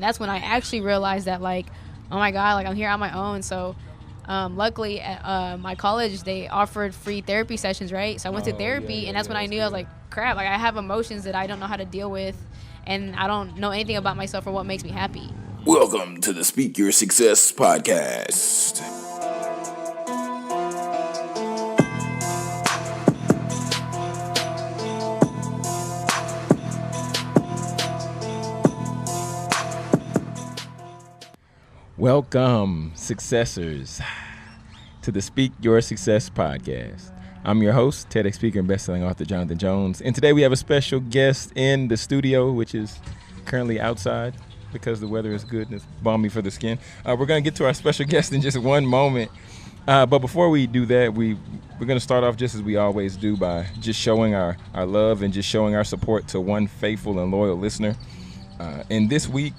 that's when I actually realized that, like, oh my God, like, I'm here on my own. So luckily at my college, they offered free therapy sessions, right? So I went to therapy, and that's when I knew I was like, crap, like, I have emotions that I don't know how to deal with, and I don't know anything about myself or what makes me happy. Welcome to the Speak Your Success Podcast. Welcome, successors, to the Speak Your Success Podcast. I'm your host, TEDx speaker and best-selling author Jonathan Jones, and today we have a special guest in the studio, which is currently outside because the weather is good and it's balmy for the skin. We're going to get to our special guest in just one moment, but before we do that, we're going to start off just as we always do by just showing our love and just showing our support to one faithful and loyal listener. And this week,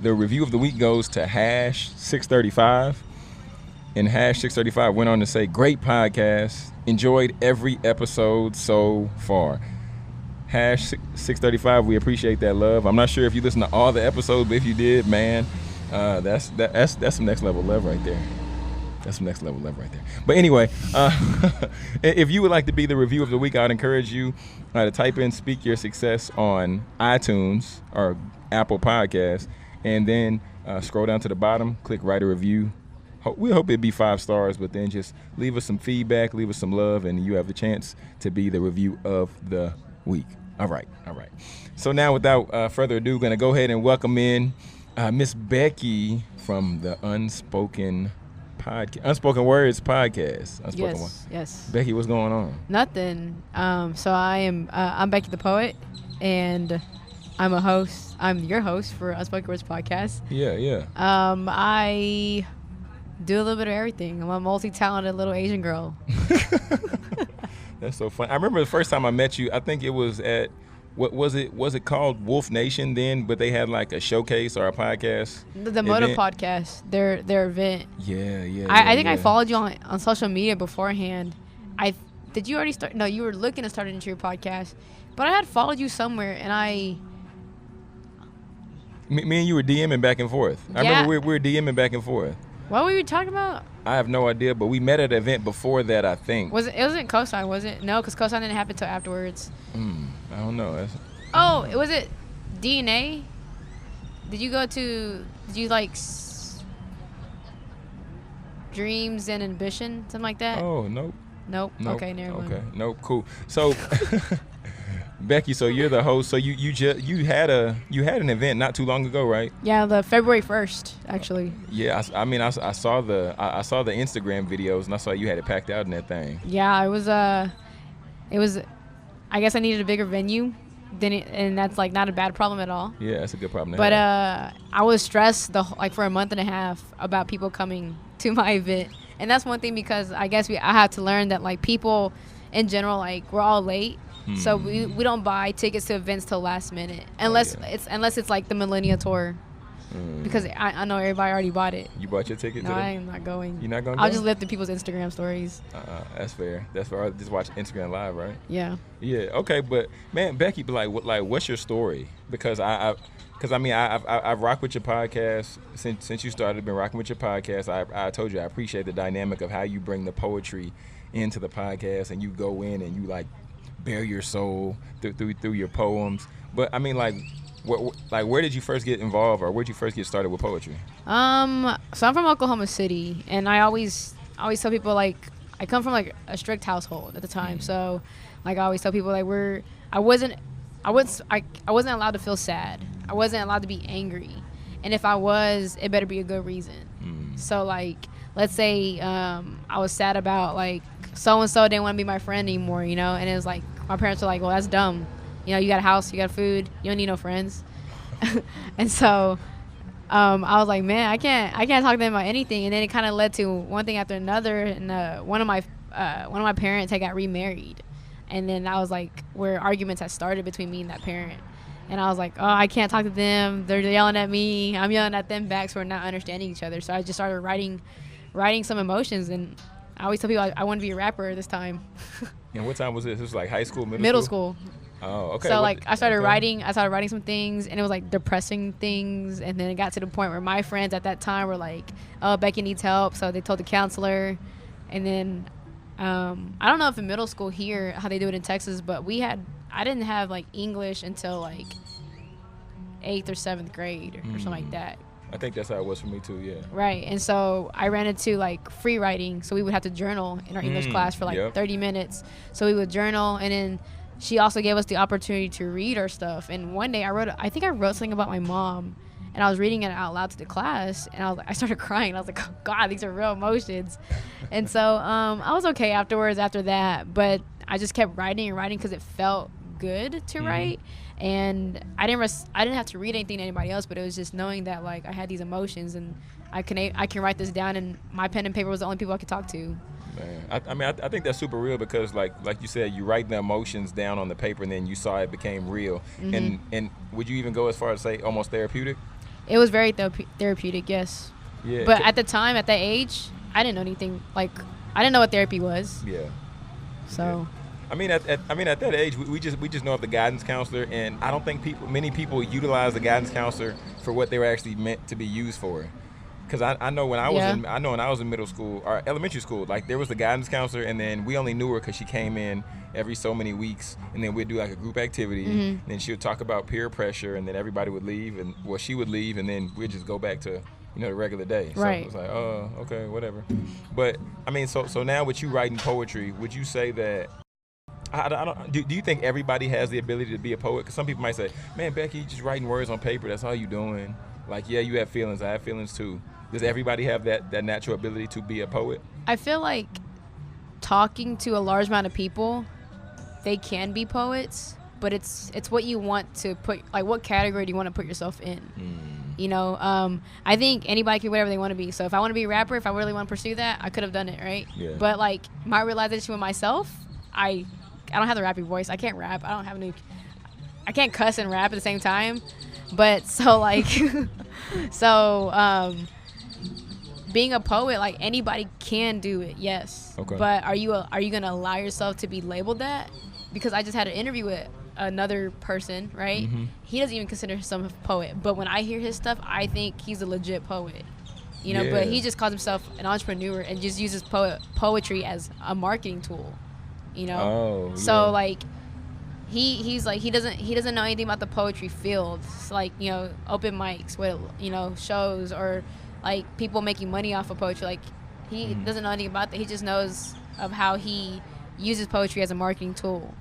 the review of the week goes to #635, and #635 went on to say, great podcast, enjoyed every episode so far. #635, we appreciate that love. I'm not sure if you listened to all the episodes, but if you did, man, that's some next level love right there. That's some next level love right there. But anyway, if you would like to be the review of the week, I'd encourage you to type in Speak Your Success on iTunes or Apple Podcasts, and then scroll down to the bottom, click write a review. We hope it'd be 5 stars, but then just leave us some feedback, leave us some love, and you have the chance to be the review of the week. All right. So now, without further ado, going to go ahead and welcome in Miss Becky from the Unspoken Words Podcast. Yes. Becky, what's going on? Nothing. So I'm Becky the Poet, and I'm a host. I'm your host for Unspoken Words Podcast. Yeah. I do a little bit of everything. I'm a multi-talented little Asian girl. That's so fun. I remember the first time I met you, I think it was at, what was it? Was it called Wolf Nation then? But they had like a showcase or a podcast. The Moto Podcast, their event. Yeah. I think I followed you on social media beforehand. Did you already start? No, you were looking to start into your podcast, but I had followed you somewhere, and Me and you were DMing back and forth. I remember we were DMing back and forth. What were we talking about? I have no idea, but we met at an event before that, I think. It wasn't Cosign, was it? No, because Cosign didn't happen until afterwards. I don't know. Was it DNA? Did you like Dreams and Ambition? Something like that? Oh, nope. Nope. Okay, never mind. Okay, nope, cool. So, Becky, so you're the host. So you had an event not too long ago, right? Yeah, the February 1st, actually. Yeah, I saw the Instagram videos, and I saw you had it packed out in that thing. Yeah, it was. I guess I needed a bigger venue, and that's like not a bad problem at all. Yeah, that's a good problem. But I was stressed for a month and a half about people coming to my event, and that's one thing, because I guess I had to learn that, like, people in general, like, we're all late. So we don't buy tickets to events till last minute, unless it's like the Millennial Tour, because I know everybody already bought it. You bought your ticket? No, I am not going. You're not going? I'll just live through people's Instagram stories. That's fair. I'll just watch Instagram Live, right? Yeah. Yeah. Okay, but man, Becky, what's your story? Because I've rocked with your podcast since you started. Been rocking with your podcast. I told you I appreciate the dynamic of how you bring the poetry into the podcast, and you go in and you like bare your soul through your poems. But I mean, where did you first get involved, or where did you first get started with poetry? So I'm from Oklahoma City, and I always tell people, like, I come from like a strict household at the time. So like I always tell people, like, I wasn't allowed to feel sad. I wasn't allowed to be angry. And if I was, it better be a good reason. So like, let's say I was sad about, like, so-and-so didn't want to be my friend anymore, and it was like, my parents were like, well, that's dumb. You got a house, you got food, you don't need no friends. And so I was like, man, I can't talk to them about anything. And then it kind of led to one thing after another. And one of my parents had got remarried. And then that was like where arguments had started between me and that parent. And I was like, oh, I can't talk to them. They're yelling at me. I'm yelling at them back, so we're not understanding each other. So I just started writing some emotions. And I always tell people I want to be a rapper this time. And what time was this? This was like high school, middle school? Oh, okay. So like I started writing some things, and it was like depressing things, and then it got to the point where my friends at that time were like, "Oh, Becky needs help," so they told the counselor, and then I don't know if in middle school here how they do it in Texas, but I didn't have like English until like 8th or 7th grade or something like that. I think that's how it was for me too, yeah. Right, and so I ran into like free writing, so we would have to journal in our English class for like 30 minutes. So we would journal, and then she also gave us the opportunity to read our stuff. And one day I think I wrote something about my mom, and I was reading it out loud to the class, and I started crying. I was like, oh God, these are real emotions. And so I was okay afterwards after that, but I just kept writing and writing because it felt good to write. And I didn't have to read anything to anybody else, but it was just knowing that like I had these emotions, and I can write this down, and my pen and paper was the only people I could talk to. Man, I think that's super real because like you said, you write the emotions down on the paper, and then you saw it became real. And would you even go as far as say almost therapeutic? It was very therapeutic, yes. Yeah. But at the time, at that age, I didn't know anything. Like I didn't know what therapy was. Yeah. So. Yeah. I mean, at that age, we just know of the guidance counselor, and I don't think many people utilize the guidance counselor for what they were actually meant to be used for. Because I know when I was in middle school or elementary school, like there was the guidance counselor, and then we only knew her because she came in every so many weeks, and then we'd do like a group activity, and then she would talk about peer pressure, and then everybody would leave, and she would leave, and then we'd just go back to the regular day. So right. it was like, oh, okay, whatever. But I mean, so now with you writing poetry, would you say that? Do you think everybody has the ability to be a poet? Because some people might say, man, Becky, just writing words on paper, that's all you doing. Like, yeah, you have feelings. I have feelings too. Does everybody have that natural ability to be a poet? I feel like talking to a large amount of people, they can be poets, but it's what you want to put, like what category do you want to put yourself in? I think anybody can be whatever they want to be. So if I want to be a rapper, if I really want to pursue that, I could have done it, right? Yeah. But like my realization with myself, I don't have the rapping voice. I can't rap. I can't cuss and rap at the same time. But so like, being a poet, like anybody can do it, yes. Okay. But are you gonna allow yourself to be labeled that? Because I just had an interview with another person, right? He doesn't even consider himself a poet. But when I hear his stuff, I think he's a legit poet. Yeah. But he just calls himself an entrepreneur and just uses poetry as a marketing tool. So like he's like he doesn't know anything about the poetry field. It's like open mics with shows or like people making money off of poetry. Like he doesn't know anything about that. He just knows of how he uses poetry as a marketing tool.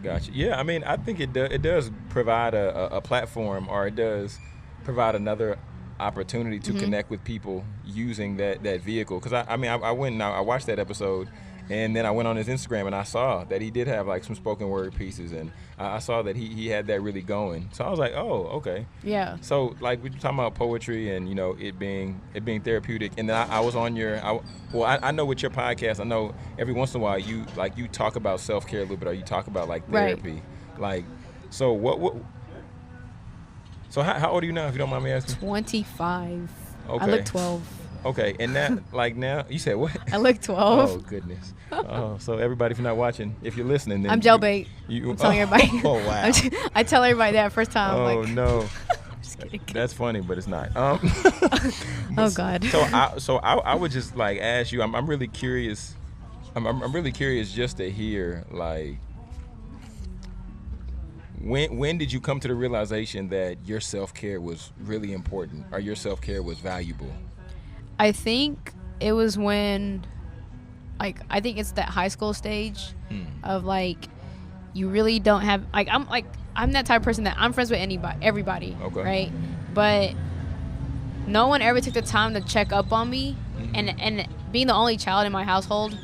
Gotcha. Yeah, I mean, I think it does provide a platform, or it does provide another opportunity to connect with people using that vehicle. Because I went and I watched that episode. And then I went on his Instagram and I saw that he did have like some spoken word pieces, and I saw that he had that really going. So I was like, oh, okay. Yeah. So like we were talking about poetry and it being therapeutic, and then I was on I know with your podcast, I know every once in a while you talk about self-care a little bit, or you talk about like therapy. Right. Like, so so how old are you now, if you don't mind me asking? 25. Okay. I look 12. Okay, and that like now you said what? I look 12. Oh goodness. Oh, so everybody, if you're not watching, if you're listening, then I'm jailbait. I'm telling everybody. Oh wow. I tell everybody that first time. Oh no. I'm just kidding. That's funny, but it's not. Oh God. So I would just like ask you. I'm really curious. I'm really curious just to hear like when did you come to the realization that your self-care was really important, or your self-care was valuable? I think it was when, like, I think it's that high school stage of like, you really don't have I'm that type of person that I'm friends with everybody, okay, right? But no one ever took the time to check up on me, and being the only child in my household,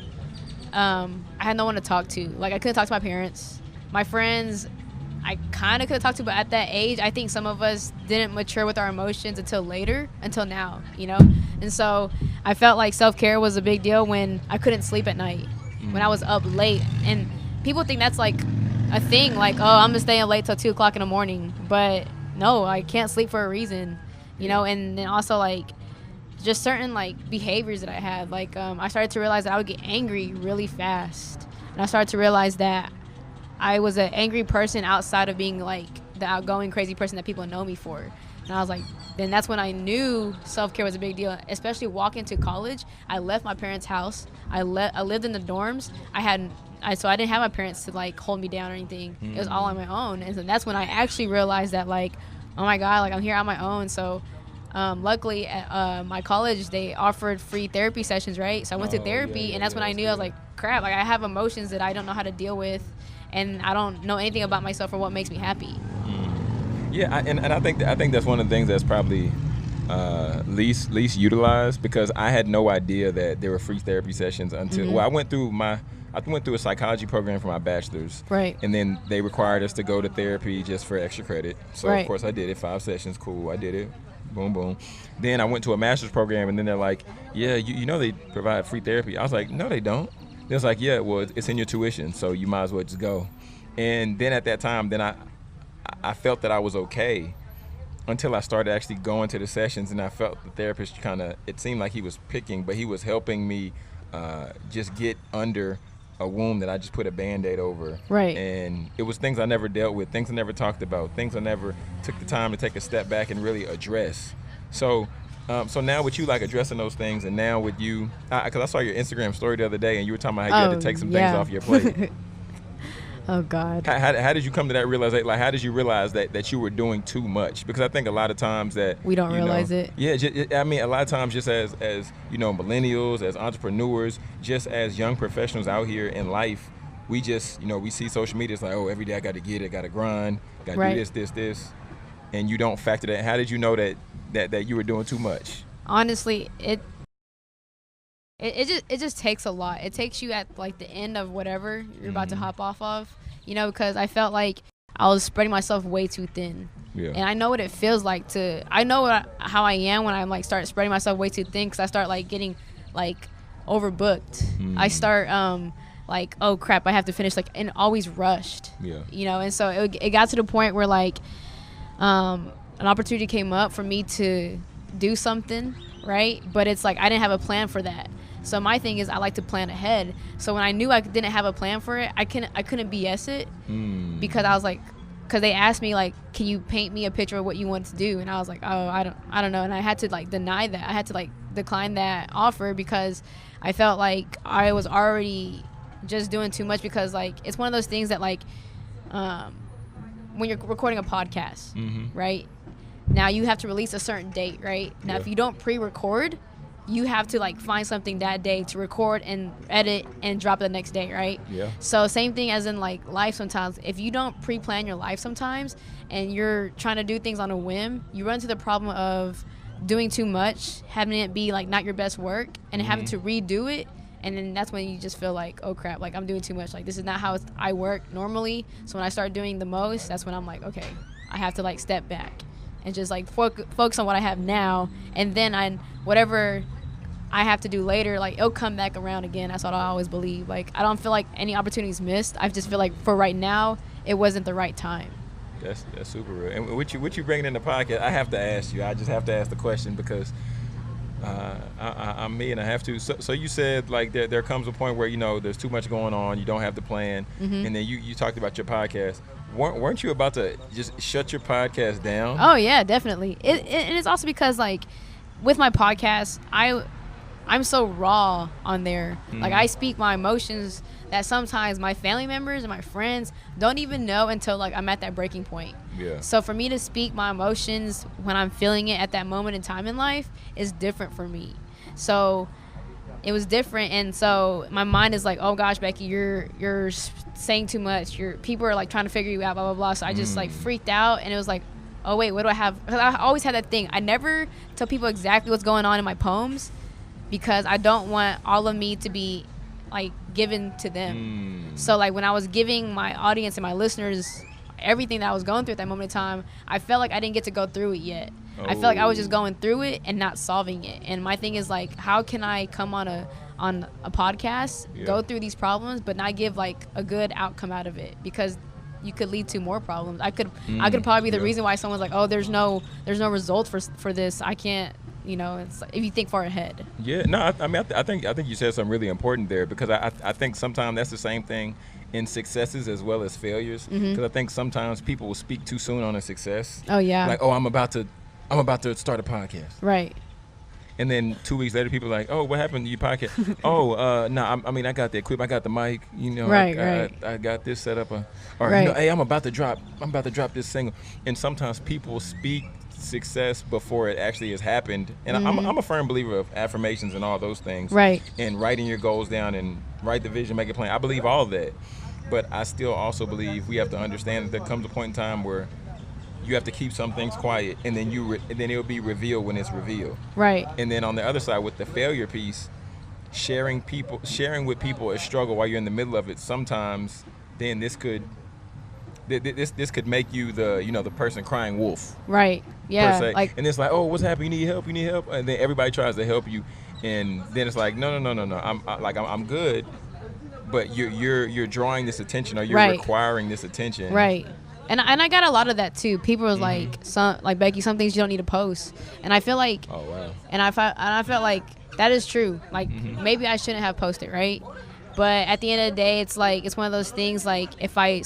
I had no one to talk to. Like I couldn't talk to my parents, my friends. I kind of could have talked to, but at that age, I think some of us didn't mature with our emotions until now, And so I felt like self-care was a big deal when I couldn't sleep at night, when I was up late. And people think that's like a thing, like, oh, I'm just staying late till 2 o'clock in the morning. But no, I can't sleep for a reason, And then also like just certain like behaviors that I had. Like I started to realize that I would get angry really fast. And I started to realize that I was an angry person outside of being like the outgoing crazy person that people know me for. And I was like, then that's when I knew self-care was a big deal, especially walking to college. I left my parents' house. I lived in the dorms. So I didn't have my parents to like hold me down or anything. It was all on my own. And so that's when I actually realized that like, oh my God, like I'm here on my own. So luckily at my college, they offered free therapy sessions, right? So I went to therapy, and that's when I knew I was like, crap, like I have emotions that I don't know how to deal with, and I don't know anything about myself or what makes me happy. Yeah, and I think that's one of the things that's probably least utilized, because I had no idea that there were free therapy sessions until well, I went through a psychology program for my bachelor's, right? And then they required us to go to therapy just for extra credit. So right. Of course I did it, 5 sessions, cool, I did it, boom boom. Then I went to a master's program, and then they're like, yeah, you know they provide free therapy. I was like, no they don't. They was like, yeah, well it's in your tuition, so you might as well just go. And then at that time, then I felt that I was okay until I started actually going to the sessions, and I felt the therapist it seemed like he was picking, but he was helping me just get under a wound that I just put a Band-Aid over. Right. And it was things I never dealt with, things I never talked about, things I never took the time to take a step back and really address. So now with you like addressing those things, and now with you, because I saw your Instagram story the other day, and you were talking about how you had to take some things off your plate. Oh God. How did you come to that realization? Like, how did you realize that you were doing too much? Because I think a lot of times that we don't realize it. Yeah, I mean, a lot of times just as millennials, as entrepreneurs, just as young professionals out here in life, we just we see social media. It's like, oh, every day I got to get it, got to grind, got to right. do this, and you don't factor that. How did you know that you were doing too much? Honestly, it just takes a lot. It takes you at like the end of whatever you're about to hop off of, because I felt like I was spreading myself way too thin. Yeah. And I know what it feels like how I am when I like start spreading myself way too thin, because I start like getting like overbooked. I start like, oh crap, I have to finish, like, and always rushed. Yeah. And so it got to the point where like an opportunity came up for me to do something, right? But it's like I didn't have a plan for that. So my thing is I like to plan ahead. So when I knew I didn't have a plan for it, I couldn't BS it, because I was like, because they asked me like, can you paint me a picture of what you want to do? And I was like, oh, I don't know. And I had to like deny that. I had to like decline that offer, because I felt like I was already just doing too much, because like it's one of those things that like when you're recording a podcast, right? Now you have to release a certain date, right? Now if you don't pre-record, you have to like find something that day to record and edit and drop it the next day, right? Yeah. So same thing as in like life sometimes. If you don't pre-plan your life sometimes and you're trying to do things on a whim, you run into the problem of doing too much, having it be like not your best work, and having to redo it. And then that's when you just feel like, oh crap, like I'm doing too much. Like this is not how I work normally. So when I start doing the most, that's when I'm like, okay, I have to like step back and just like focus on what I have now, and then whatever I have to do later, like it'll come back around again. That's what I always believe. Like I don't feel like any opportunities missed. I just feel like for right now, it wasn't the right time. That's super real. And what you bringing in the podcast, I have to ask you. I just have to ask the question, because I'm me and I have to. So you said like there comes a point where there's too much going on. You don't have the plan, and then you talked about your podcast. Weren't you about to just shut your podcast down? Oh yeah, definitely. And it's also because like with my podcast, I'm so raw on there. Like I speak my emotions that sometimes my family members and my friends don't even know until like I'm at that breaking point. Yeah. So for me to speak my emotions when I'm feeling it at that moment in time in life is different for me. So it was different, and so my mind is like, oh gosh, Becky, you're saying too much. People are like trying to figure you out, blah blah blah. So I just like freaked out, and it was like, oh wait, what do I have? Because I always had that thing. I never tell people exactly what's going on in my poems, because I don't want all of me to be like given to them. So like when I was giving my audience and my listeners everything that I was going through at that moment in time, I felt like I didn't get to go through it yet. I felt like I was just going through it and not solving it. And my thing is like, how can I come on a podcast, go through these problems, but not give like a good outcome out of it? Because you could lead to more problems. I could probably be the reason why someone's like, oh, there's no result for this. I can't. It's like, if you think far ahead. Yeah, no, I think you said something really important there, because I think sometimes that's the same thing in successes as well as failures, because I think sometimes people will speak too soon on a success. Oh yeah. Like, oh, I'm about to start a podcast. Right. And then 2 weeks later, people are like, oh, what happened to your podcast? Oh, no, I mean, I got the equipment, I got the mic, you know, I got this set up, or you know, hey, I'm about to drop this single. And sometimes people speak success before it actually has happened. And I'm a firm believer of affirmations and all those things. Right. And writing your goals down and write the vision, make it plain. I believe all of that. But I still also believe we have to understand that there comes a point in time where you have to keep some things quiet, and then then it'll be revealed when it's revealed. Right. And then on the other side, with the failure piece, sharing with people a struggle while you're in the middle of it. Sometimes, then this could make you the person crying wolf. Right. Yeah. Like, and it's like, oh, what's happening? You need help, and then everybody tries to help you, and then it's like, no. I'm good, but you're drawing this attention, or you're requiring this attention. Right. And I got a lot of that too. People was like Becky, some things you don't need to post. And I feel like, oh wow. And I felt like that is true. Like maybe I shouldn't have posted, right? But at the end of the day, it's like it's one of those things. Like if I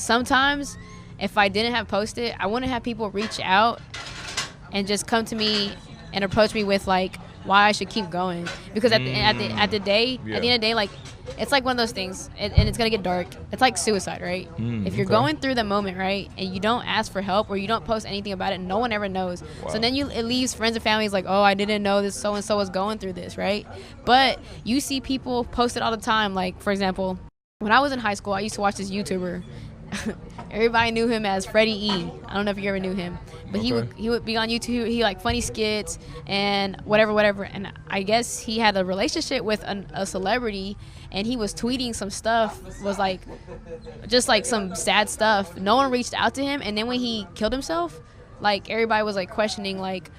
didn't have posted, I wouldn't have people reach out and just come to me and approach me with like why I should keep going. Because at the end of the day, like it's like one of those things, and it's gonna get dark. It's like suicide, right? If you're going through the moment, right, and you don't ask for help or you don't post anything about it, no one ever knows. Wow. So then it leaves friends and families like, oh, I didn't know this so and so was going through this, right? But you see people post it all the time. Like for example, when I was in high school, I used to watch this YouTuber. Everybody knew him as Freddie E. I don't know if you ever knew him, but he would be on YouTube. He like funny skits and whatever. And I guess he had a relationship with a celebrity, and he was tweeting some stuff, was like just like some sad stuff. No one reached out to him, and then when he killed himself, like everybody was like questioning like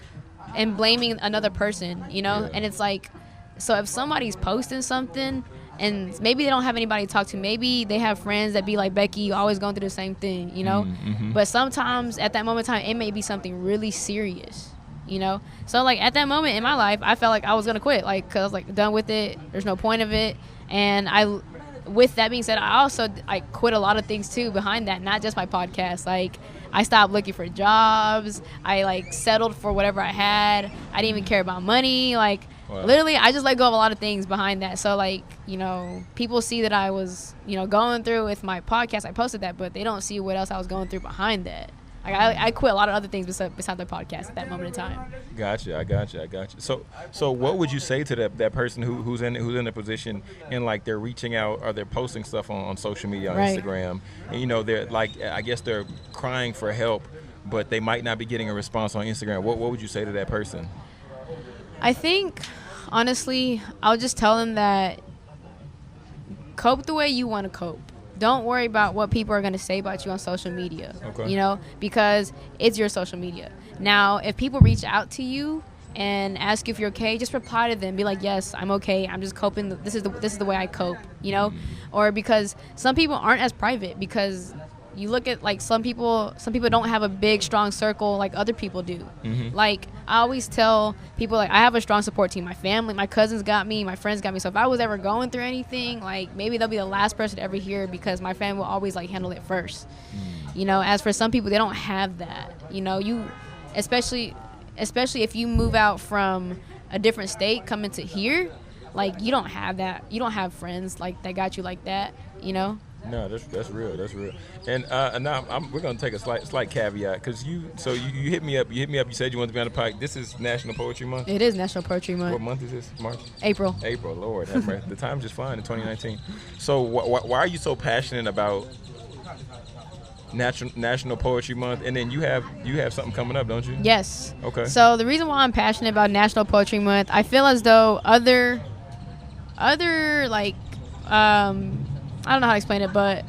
and blaming another person, you know. Yeah. And it's like, so if somebody's posting something and maybe they don't have anybody to talk to, maybe they have friends that be like, Becky, you always going through the same thing, you know. But sometimes at that moment in time, it may be something really serious, you know. So like at that moment in my life, I felt like I was gonna quit, like, cause I was like done with it. There's no point of it. And with that being said, I quit a lot of things too behind that, not just my podcast. Like I stopped looking for jobs. I like settled for whatever I had. I didn't even care about money. Like wow. Literally, I just let go of a lot of things behind that. So like, you know, people see that I was, you know, going through with my podcast. I posted that, but they don't see what else I was going through behind that. Like I quit a lot of other things besides the podcast at that moment in time. Gotcha. I got you. So what would you say to that person who's in a position and like they're reaching out or they're posting stuff on social media, on Instagram, and you know they're like, I guess they're crying for help, but they might not be getting a response on Instagram. What would you say to that person? I think, honestly, I'll just tell them that cope the way you want to cope. Don't worry about what people are going to say about you on social media, you know, because it's your social media. Now, if people reach out to you and ask you if you're okay, just reply to them. Be like, yes, I'm okay. I'm just coping. This is the way I cope, you know, or because some people aren't as private because you look at like some people don't have a big strong circle like other people do. Like I always tell people, like I have a strong support team. My family, my cousins got me, my friends got me. So if I was ever going through anything, like maybe they'll be the last person to ever hear because my family will always like handle it first. You know, as for some people, they don't have that. You know, you especially if you move out from a different state coming to here, like you don't have that. You don't have friends like that got you like that, you know. No, that's real. And now we're gonna take a slight caveat because you hit me up. You said you wanted to be on the podcast. This is National Poetry Month. It is National Poetry Month. What month is this? March. April. Lord have mercy. The time's just flying in 2019. So why are you so passionate about National Poetry Month? And then you have something coming up, don't you? Yes. Okay. So the reason why I'm passionate about National Poetry Month, I feel as though other like I don't know how to explain it, but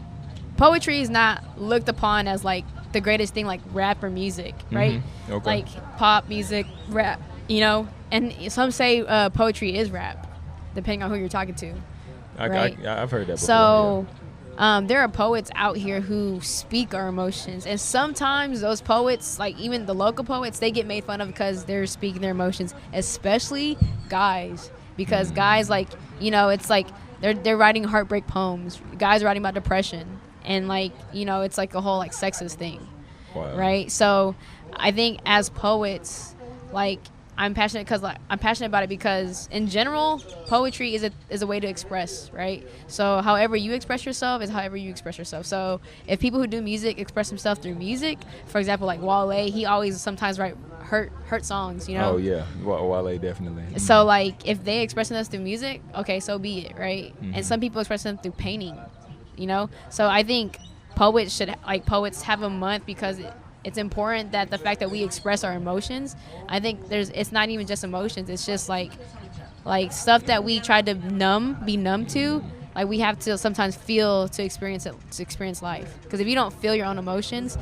poetry is not looked upon as like the greatest thing, like rap or music, right? Okay. Like pop music, rap, you know. And some say poetry is rap, depending on who you're talking to. Right? I've heard that before. So there are poets out here who speak our emotions, and sometimes those poets, like even the local poets, they get made fun of because they're speaking their emotions, especially guys, because guys, like, you know, it's like they're writing heartbreak poems. Guys are writing about depression. and like, you know, it's like a whole like sexist thing. Wow. Right? So I think as poets, like, I'm passionate about it because in general, poetry is a way to express, right? So however you express yourself is however you express yourself. So if people who do music express themselves through music, for example, like Wale, he always sometimes write hurt songs, you know? Oh yeah, Wale definitely. So like if they expressing us through music, okay, so be it, right? And some people express them through painting, you know? So I think poets have a month because it's important that the fact that we express our emotions. I think it's not even just emotions. It's just like stuff that we try to be numb to. Like we have to sometimes feel to experience life. Because if you don't feel your own emotions,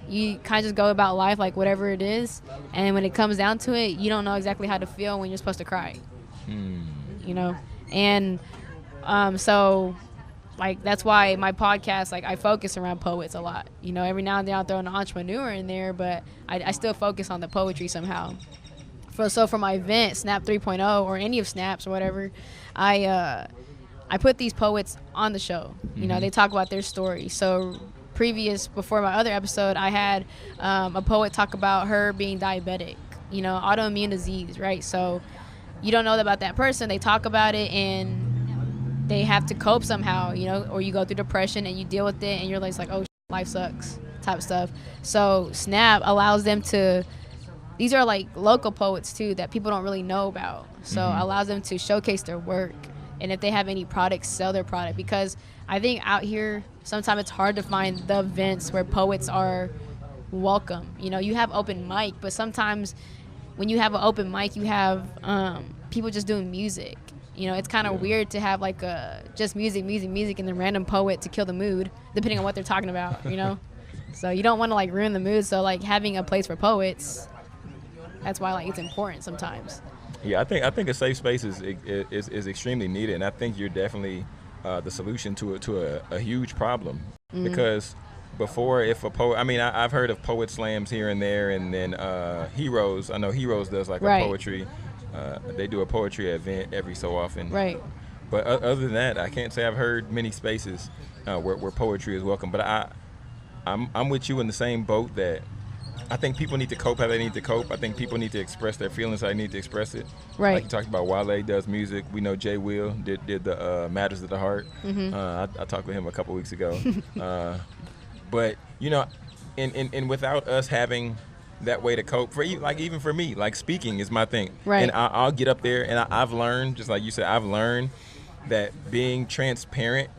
you kind of just go about life like whatever it is. And when it comes down to it, you don't know exactly how to feel when you're supposed to cry. You know? And so like that's why my podcast, like I focus around poets a lot. You know, every now and then I'll throw an entrepreneur in there, but I still focus on the poetry somehow. So for my event, Snap 3.0 or any of Snaps or whatever, I put these poets on the show. You know, they talk about their story. So before my other episode, I had a poet talk about her being diabetic, you know, autoimmune disease, right? So you don't know about that person. They talk about it and they have to cope somehow, you know, or you go through depression and you deal with it and you're like, oh, life sucks type of stuff. So Snap allows them to, these are like local poets too that people don't really know about. So allows them to showcase their work. And if they have any products, sell their product. Because I think out here, sometimes it's hard to find the events where poets are welcome. You know, you have open mic, but sometimes when you have an open mic, you have people just doing music. You know, it's kind of weird to have like just music, and then random poet to kill the mood, depending on what they're talking about, you know? So you don't want to like ruin the mood. So like having a place for poets, that's why like it's important sometimes. Yeah, I think a safe space is extremely needed, and I think you're definitely the solution to a huge problem. Because before, if a poet, I mean, I've heard of poet slams here and there, and then Heroes. I know Heroes does like a poetry. They do a poetry event every so often. Right. But other than that, I can't say I've heard many spaces where poetry is welcome. But I'm with you in the same boat that I think people need to cope how they need to cope. I think people need to express their feelings how they need to express it. Right. Like you talked about, Wale does music. We know Jay Will did the Matters of the Heart. I talked with him a couple weeks ago. But, you know, and without us having that way to cope, even for me, like speaking is my thing. Right. And I'll get up there, and I've learned, just like you said, I've learned that being transparent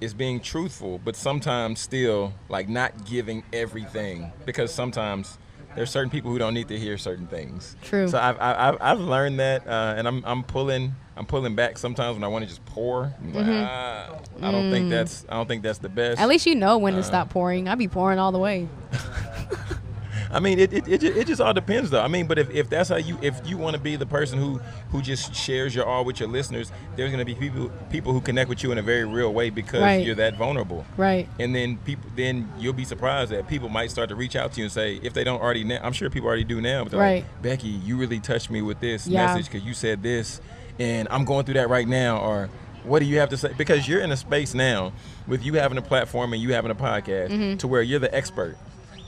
is being truthful, but sometimes still like not giving everything, because sometimes there's certain people who don't need to hear certain things. True. So I've learned that, and I'm pulling back sometimes when I want to just pour. I'm like, I don't think that's the best. At least you know when to stop pouring. I be pouring all the way. I mean, it just all depends, though. I mean, but if that's how if you want to be the person who just shares your all with your listeners, there's going to be people who connect with you in a very real way because you're that vulnerable. Right. And then you'll be surprised that people might start to reach out to you and say, if they don't already, I'm sure people already do now, but they're like, Becky, you really touched me with this message because you said this, and I'm going through that right now, or what do you have to say? Because you're in a space now with you having a platform and you having a podcast to where you're the expert.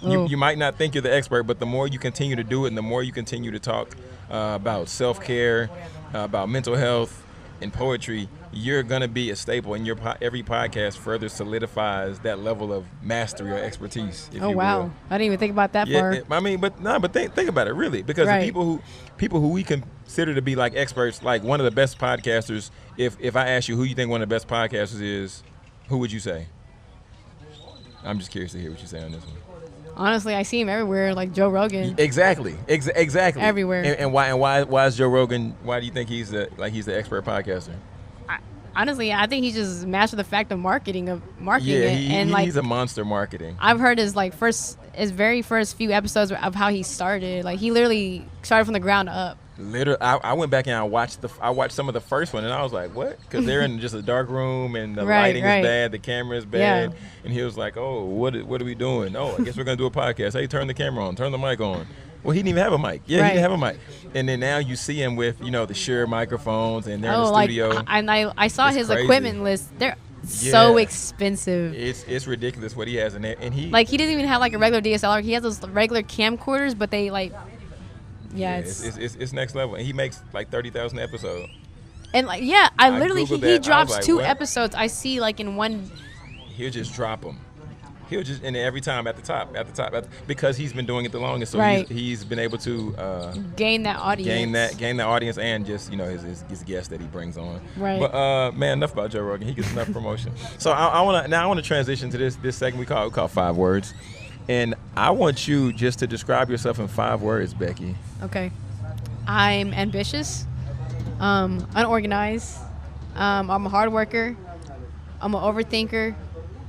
You might not think you're the expert, but the more you continue to do it and the more you continue to talk about self-care, about mental health and poetry, you're going to be a staple, and every podcast further solidifies that level of mastery or expertise, if you wow. will. I didn't even think about that far. I mean, but think about it, really, because the people who we consider to be like experts, like one of the best podcasters, if I ask you who you think one of the best podcasters is, who would you say? I'm just curious to hear what you say on this one. Honestly, I see him everywhere, like Joe Rogan. Exactly. Everywhere. And why is Joe Rogan? Why do you think he's the expert podcaster? Honestly, I think he just mastered the fact of marketing. Yeah, he's a monster marketing. I've heard his very first few episodes of how he started. Like he literally started from the ground up. Literally, I went back and I watched some of the first one, and I was like, what? Because they're in just a dark room, and the lighting is bad, the camera is bad, and he was like, oh, what are we doing? Oh, I guess we're gonna do a podcast. Hey, turn the camera on, turn the mic on. Well, he didn't even have a mic. Yeah, he didn't have a mic. And then now you see him with the Shure microphones, and they're in the studio. I saw his equipment list. so expensive. It's ridiculous what he has in there, and he like he doesn't even have like a regular DSLR. He has those regular camcorders, but they like it's next level, and he makes like 30,000 episodes. And like I literally he drops like, 2 what? episodes. I see like in one. He'll just drop them. He'll just, and every time at the top, because he's been doing it the longest, so Right. he's been able to gain that audience. gain that audience, and just his guests that he brings on. Right. But man, enough about Joe Rogan. He gets enough promotion. So I want to transition to this segment we call 5 words, and I want you just to describe yourself in 5 words, Becky. Okay. I'm ambitious, unorganized. I'm a hard worker. I'm an overthinker,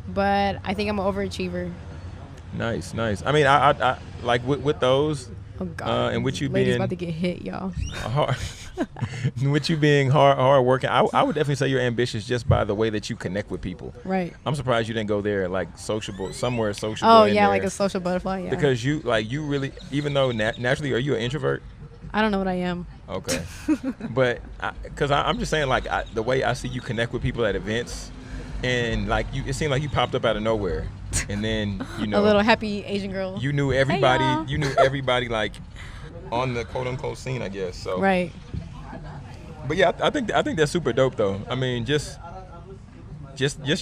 but I think I'm an overachiever. Nice. I mean, I like with those, Oh God! and with you Ladies being about to get hit, y'all. hard, with you being hard working, I would definitely say you're ambitious just by the way that you connect with people. Right. I'm surprised you didn't go there like sociable, somewhere sociable. Oh in yeah, there. like a social butterfly. Yeah. Because you really, even though naturally, are you an introvert? I don't know what I am. Okay. But because I'm just saying, like the way I see you connect with people at events, and like it seemed like you popped up out of nowhere, and then a little happy Asian girl. You knew everybody. Hey, y'all. You knew everybody like on the quote unquote scene, I guess. So. Right. But yeah, I think that's super dope though. I mean, just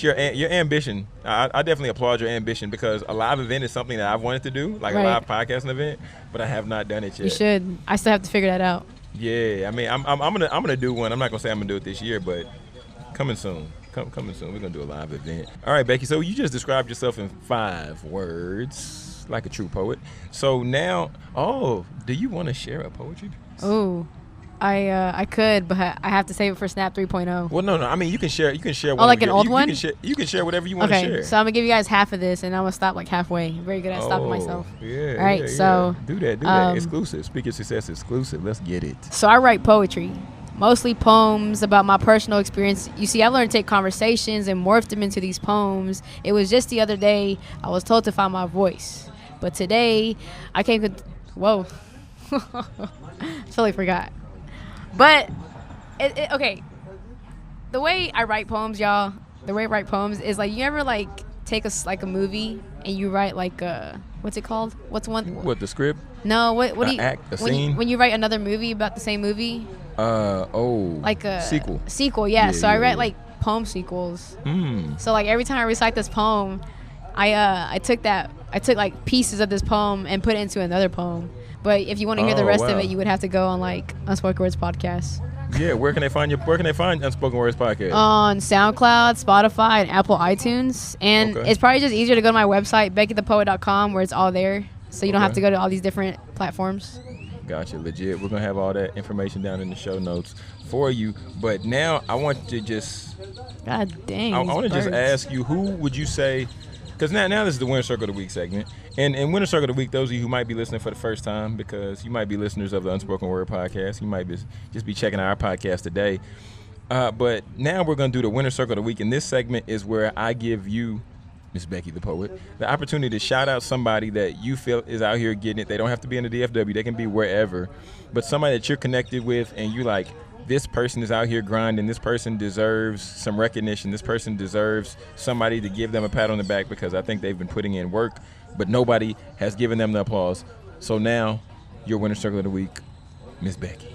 your ambition. I definitely applaud your ambition, because a live event is something that I've wanted to do, like Right. a live podcasting event, but I have not done it yet. You should. I still have to figure that out. Yeah, I mean, I'm gonna do one. I'm not gonna say I'm gonna do it this year, but coming soon. Coming soon. We're gonna do a live event. All right, Becky. So you just described yourself in 5 words, like a true poet. So now, do you want to share a poetry piece? Oh, I could, but I have to save it for Snap 3.0. Well, no. I mean, you can share. You can share. Oh, like an old one? You can share whatever you want to Okay, share. so I'm gonna give you guys half of this, and I'm gonna stop like halfway. I'm very good at stopping myself. Yeah. All right, so do that. Exclusive. Speak of success. Exclusive. Let's get it. So I write poetry, mostly poems about my personal experience. You see, I learned to take conversations and morph them into these poems. It was just the other day I was told to find my voice, but today I came to whoa, totally forgot. But okay, the way I write poems, y'all, the way I write poems is like, you ever like take a movie and you write like what's it called? What's one? What, the script? No, what do you act, a when scene? when you write another movie about the same movie? Like a sequel. Sequel, yeah. So I yeah. write like poem sequels. Mm. So like every time I recite this poem, I took like pieces of this poem and put it into another poem. But if you want to hear the rest of it, you would have to go on like Unspoken Words Podcast. Yeah, where can they find Unspoken Words Podcast? On SoundCloud, Spotify, and Apple iTunes. And Okay. it's probably just easier to go to my website, BeckyThePoet.com, where it's all there. So you don't have Okay. to go to all these different platforms. Gotcha, legit. We're gonna have all that information down in the show notes for you. But now I want to just, God dang. I want to just ask you, who would you say? Because now this is the Winner Circle of the Week segment. And in Winner Circle of the Week, those of you who might be listening for the first time, because you might be listeners of the Unspoken Word Podcast, you might just be checking out our podcast today. But now we're going to do the Winner Circle of the Week. And this segment is where I give you, Miss Becky the Poet, the opportunity to shout out somebody that you feel is out here getting it. They don't have to be in the DFW. They can be wherever. But somebody that you're connected with and you like, this person is out here grinding. This person deserves some recognition. This person deserves somebody to give them a pat on the back, because I think they've been putting in work, but nobody has given them the applause. So now, your Winner Circle of the Week, Miss Becky.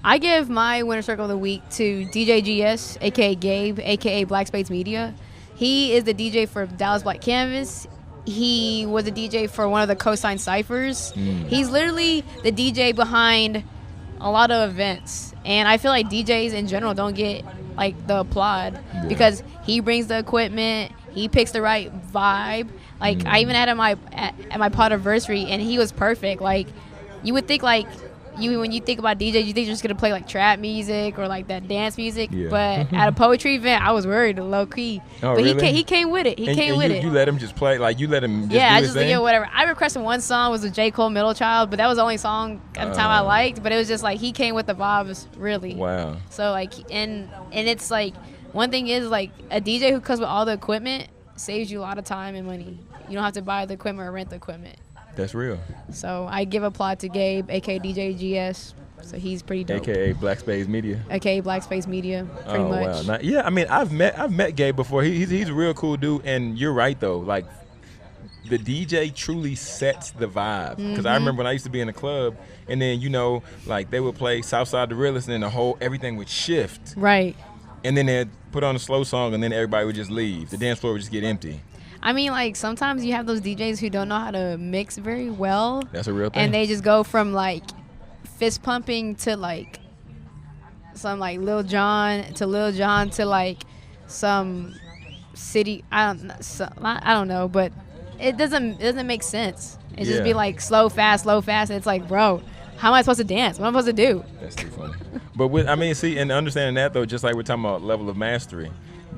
I give my Winner Circle of the Week to DJ GS, a.k.a. Gabe, a.k.a. Black Spades Media. He is the DJ for Dallas Black Canvas. He was a DJ for one of the Cosign Cyphers. He's literally the DJ behind a lot of events. And I feel like DJs in general don't get like the applaud, because he brings the equipment, he picks the right vibe. Like I even had him at my Potiversary, and he was perfect. Like you would think like when you think about DJs, you think you're just gonna play like trap music or like that dance music. Yeah. But at a poetry event, I was worried, low key. Oh, but really? he came with it. He came with it. You let him just play, like you let him just Yeah, do I his just like, thing? whatever. I requested one song, was a J. Cole Middle Child, but that was the only song at the time I liked. But it was just like he came with the vibes, really. Wow. So like, and it's like, one thing is like a DJ who comes with all the equipment saves you a lot of time and money. You don't have to buy the equipment or rent the equipment. That's real. So I give applaud to Gabe, aka DJ GS. So he's pretty dope. AKA Black Space Media. AKA Black Space Media, pretty much. Wow. Yeah, I mean, I've met Gabe before. He's a real cool dude, and you're right though. Like, the DJ truly sets the vibe. Because I remember when I used to be in the club, and then like they would play Southside the Realest, and then everything would shift. Right. And then they'd put on a slow song, and then everybody would just leave. The dance floor would just get empty. I mean, like, sometimes you have those DJs who don't know how to mix very well. That's a real thing. And they just go from, like, fist pumping to, like, some, like, Lil Jon to, like, some city. I don't know, but it doesn't make sense. It just be, like, slow, fast. And it's like, bro, how am I supposed to dance? What am I supposed to do? That's too funny. But and understanding that, though, just like we're talking about level of mastery,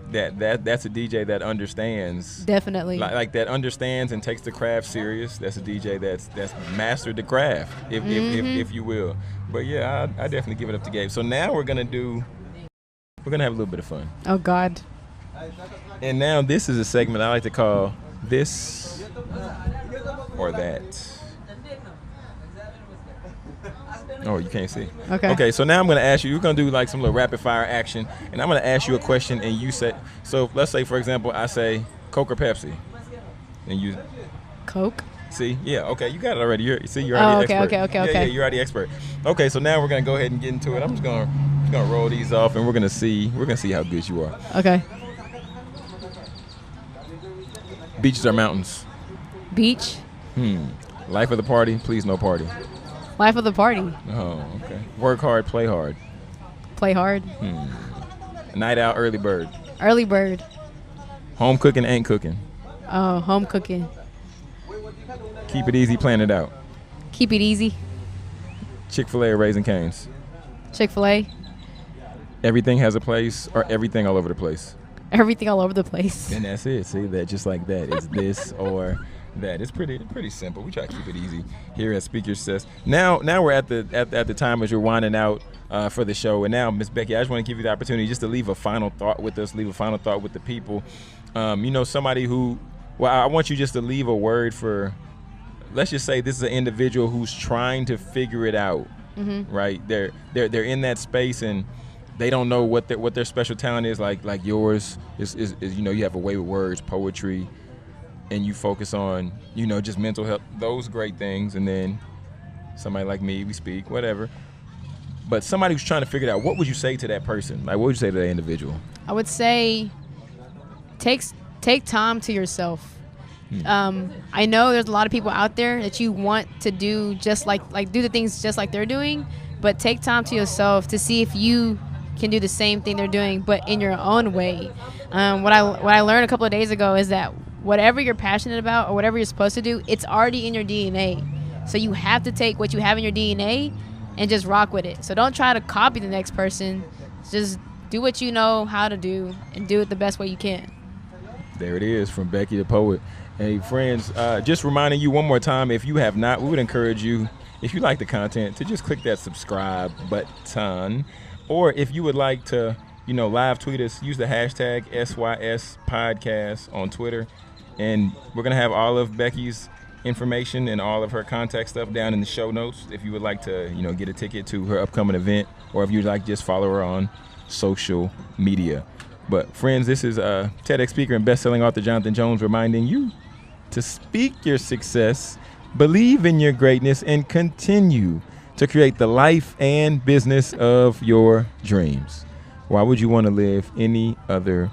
that's a DJ that understands. Definitely. Like that understands and takes the craft serious. That's a DJ that's mastered the craft, if you will. But yeah, I definitely give it up to Gabe. So now we're gonna have a little bit of fun. Oh God. And now this is a segment I like to call This or That. Oh, you can't see. Okay, so now I'm going to ask you, you're going to do like some little rapid fire action, and I'm going to ask you a question, and you say, so let's say, for example, I say Coke or Pepsi, and you... Coke? See? Yeah, okay, you got it already. You're already expert. Okay. Yeah, you're already expert. Okay, so now we're going to go ahead and get into it. I'm just going to roll these off, and we're going to see how good you are. Okay. Beaches or mountains? Beach. Life of the party, please no party. Life of the party. Oh, okay. Work hard, play hard. Play hard. Night out, early bird. Early bird. Home cooking, ain't cooking. Oh, home cooking. Keep it easy, plan it out. Keep it easy. Chick-fil-A or Raising Cane's? Chick-fil-A. Everything has a place or everything all over the place? Everything all over the place. And that's it. See that, just like that. It's this or that. It's pretty simple. We try to keep it easy here at Speak Your Success. Now we're at the time as you're winding out for the show. And now, Miss Becky, I just want to give you the opportunity just to leave a final thought with us, leave a final thought with the people. Somebody who, I want you just to leave a word for, let's just say this is an individual who's trying to figure it out, right? They're in that space and they don't know what their special talent is. Like yours is you have a way with words, poetry, and you focus on just mental health, those great things. And then somebody like me, we speak, whatever. But somebody who's trying to figure it out, what would you say to that person? Like, what would you say to that individual? I would say take time to yourself. I know there's a lot of people out there that you want to do just like do the things just like they're doing, but take time to yourself to see if you can do the same thing they're doing, but in your own way. What I learned a couple of days ago is that whatever you're passionate about or whatever you're supposed to do, it's already in your DNA. So you have to take what you have in your DNA and just rock with it. So don't try to copy the next person. Just do what you know how to do and do it the best way you can. There it is from Becky the Poet. Hey, friends, just reminding you one more time, if you have not, we would encourage you, if you like the content, to just click that subscribe button. Or if you would like to, live tweet us, use the hashtag SYS Podcast on Twitter. And we're going to have all of Becky's information and all of her contact stuff down in the show notes if you would like to, get a ticket to her upcoming event, or if you'd like to just follow her on social media. But friends, this is TEDx speaker and best-selling author Jonathan Jones reminding you to speak your success, believe in your greatness, and continue to create the life and business of your dreams. Why would you want to live any other